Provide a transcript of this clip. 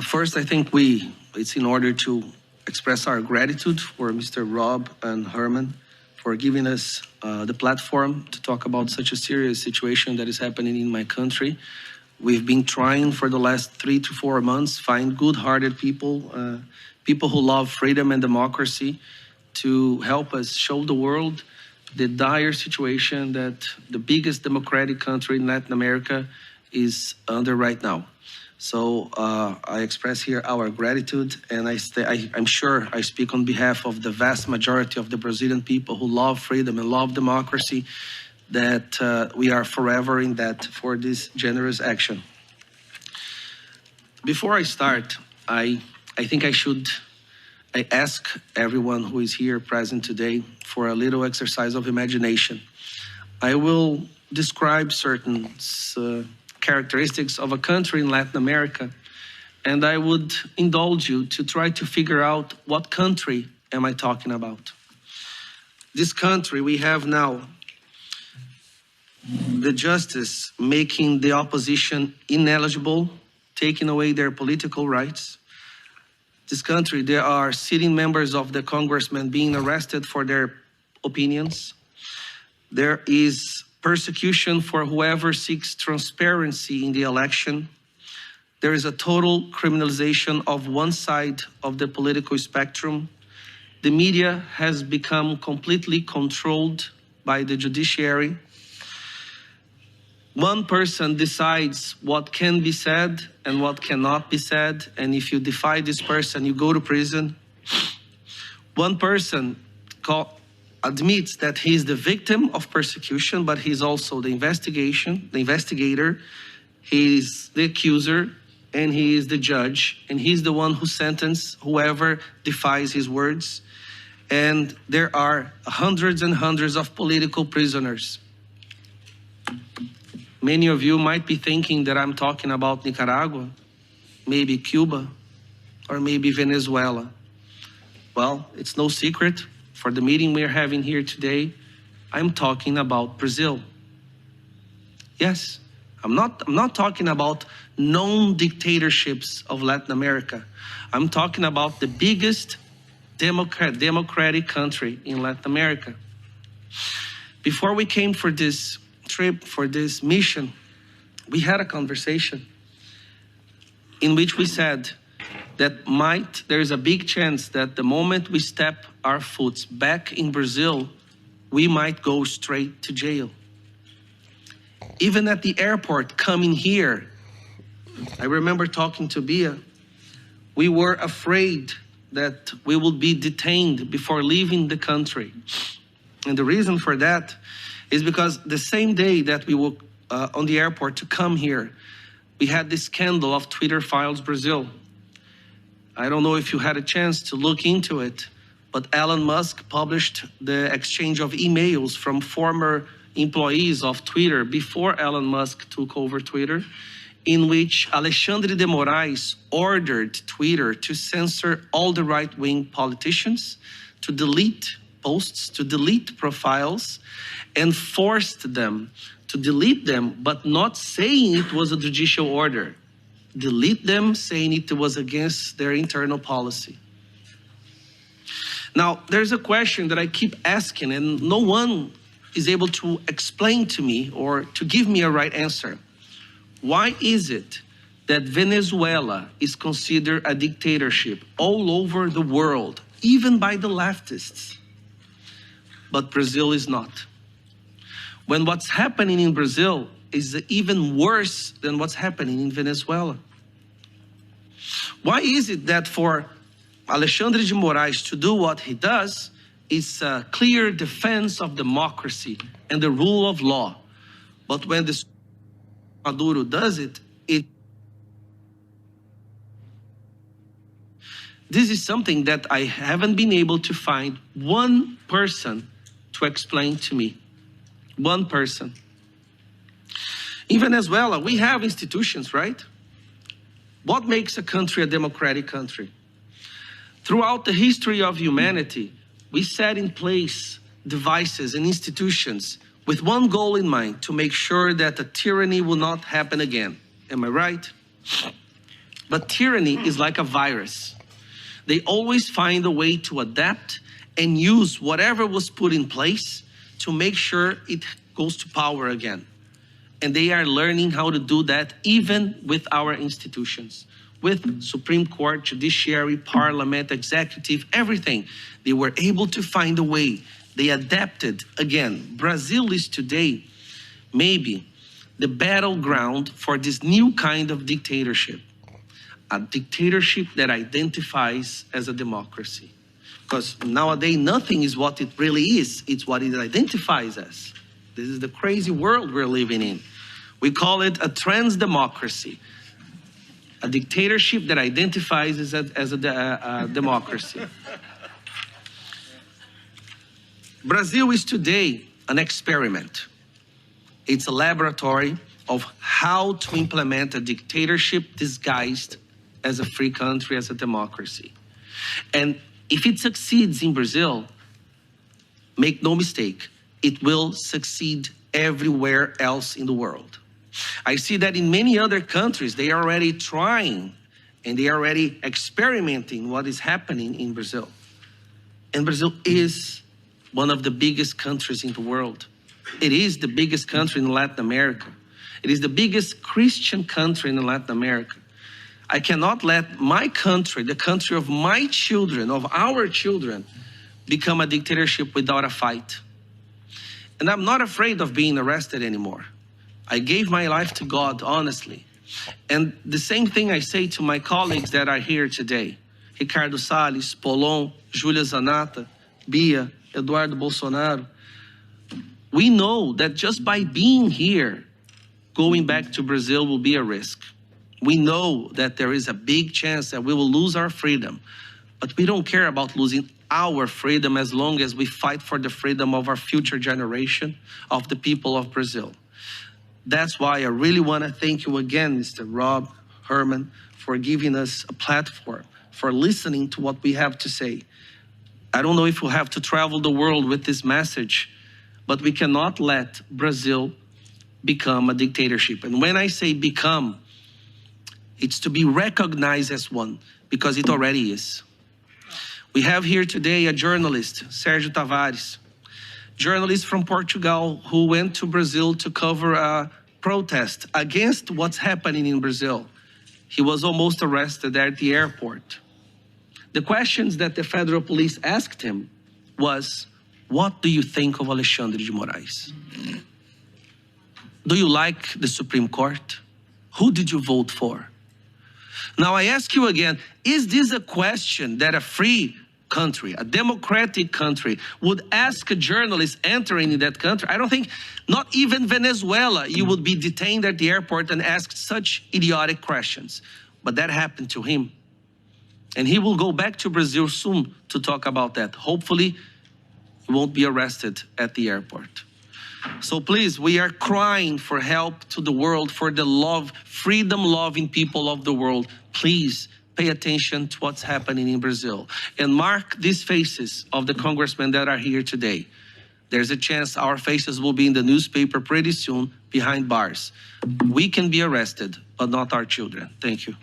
First, I think it's in order to express our gratitude for Mr. Rob and Herman for giving us the platform to talk about such a serious situation that is happening in my country. We've been trying for the last 3 to 4 months, find good-hearted people, people who love freedom and democracy, to help us show the world the dire situation that the biggest democratic country in Latin America is under right now. So I express here our gratitude, and I'm sure I speak on behalf of the vast majority of the Brazilian people who love freedom and love democracy, that we are forever in debt for this generous action. Before I start, I think I ask everyone who is here present today for a little exercise of imagination. I will describe certain characteristics of a country in Latin America, and I would indulge you to try to figure out what country am I talking about. This country, we have now the justice making the opposition ineligible, taking away their political rights. This country, there are sitting members of the congressmen being arrested for their opinions. There is persecution for whoever seeks transparency in the election. There is a total criminalization of one side of the political spectrum. The media has become completely controlled by the judiciary. One person decides what can be said and what cannot be said, and if you defy this person, you go to prison. One person admits that he is the victim of persecution, but he's also the investigator, he is the accuser, and he is the judge, and he's the one who sentences whoever defies his words. And there are hundreds and hundreds of political prisoners. Many of you might be thinking that I'm talking about Nicaragua, maybe Cuba, or maybe Venezuela. Well, it's no secret. For the meeting we're having here today, I'm talking about Brazil. Yes, I'm not talking about known dictatorships of Latin America. I'm talking about the biggest democratic country in Latin America. Before we came for this trip, for this mission, we had a conversation in which we said that there's a big chance that the moment we step our foot back in Brazil, we might go straight to jail. Even at the airport coming here, I remember talking to Bia, we were afraid that we would be detained before leaving the country. And the reason for that is because the same day that we were on the airport to come here, we had this scandal of Twitter Files Brazil. I don't know if you had a chance to look into it, but Elon Musk published the exchange of emails from former employees of Twitter before Elon Musk took over Twitter, in which Alexandre de Moraes ordered Twitter to censor all the right-wing politicians, to delete posts, to delete profiles, and forced them to delete them, but not saying it was a judicial order. Delete them, saying it was against their internal policy. Now, there's a question that I keep asking, and no one is able to explain to me or to give me a right answer. Why is it that Venezuela is considered a dictatorship all over the world, even by the leftists, but Brazil is not? When what's happening in Brazil is even worse than what's happening in Venezuela. Why is it that for Alexandre de Moraes to do what he does is a clear defense of democracy and the rule of law, but when the Maduro does it, this is something that I haven't been able to find one person to explain to me. One person. In Venezuela, we have institutions, right? What makes a country a democratic country? Throughout the history of humanity, we set in place devices and institutions with one goal in mind, to make sure that the tyranny will not happen again. Am I right? But tyranny is like a virus. They always find a way to adapt and use whatever was put in place to make sure it goes to power again. And they are learning how to do that even with our institutions, with Supreme Court, judiciary, parliament, executive, everything. They were able to find a way. They adapted again. Brazil is today maybe the battleground for this new kind of dictatorship. A dictatorship that identifies as a democracy. Because nowadays, nothing is what it really is. It's what it identifies as. This is the crazy world we're living in. We call it a trans-democracy. A dictatorship that identifies as a democracy. Brazil is today an experiment. It's a laboratory of how to implement a dictatorship disguised as a free country, as a democracy. And if it succeeds in Brazil, make no mistake, it will succeed everywhere else in the world. I see that in many other countries, they are already trying and they are already experimenting what is happening in Brazil. And Brazil is one of the biggest countries in the world. It is the biggest country in Latin America. It is the biggest Christian country in Latin America. I cannot let my country, the country of my children, of our children, become a dictatorship without a fight. And I'm not afraid of being arrested anymore. I gave my life to God, honestly. And the same thing I say to my colleagues that are here today. Ricardo Salles, Polon, Júlia Zanata, Bia, Eduardo Bolsonaro. We know that just by being here, going back to Brazil will be a risk. We know that there is a big chance that we will lose our freedom, but we don't care about losing our freedom as long as we fight for the freedom of our future generation, of the people of Brazil. That's why I really want to thank you again, Mr. Rob Herman, for giving us a platform, for listening to what we have to say. I don't know if we'll have to travel the world with this message, but we cannot let Brazil become a dictatorship. And when I say become, it's to be recognized as one, because it already is. We have here today a journalist, Sérgio Tavares, journalist from Portugal who went to Brazil to cover a protest against what's happening in Brazil. He was almost arrested at the airport. The questions that the federal police asked him was, what do you think of Alexandre de Moraes? Do you like the Supreme Court? Who did you vote for? Now I ask you again, is this a question that a free country, a democratic country, would ask a journalist entering in that country? I don't think, not even Venezuela, you would be detained at the airport and asked such idiotic questions. But that happened to him. And he will go back to Brazil soon to talk about that. Hopefully, he won't be arrested at the airport. So please, we are crying for help to the world, for the love, freedom-loving people of the world. Please pay attention to what's happening in Brazil. And mark these faces of the congressmen that are here today. There's a chance our faces will be in the newspaper pretty soon behind bars. We can be arrested, but not our children. Thank you.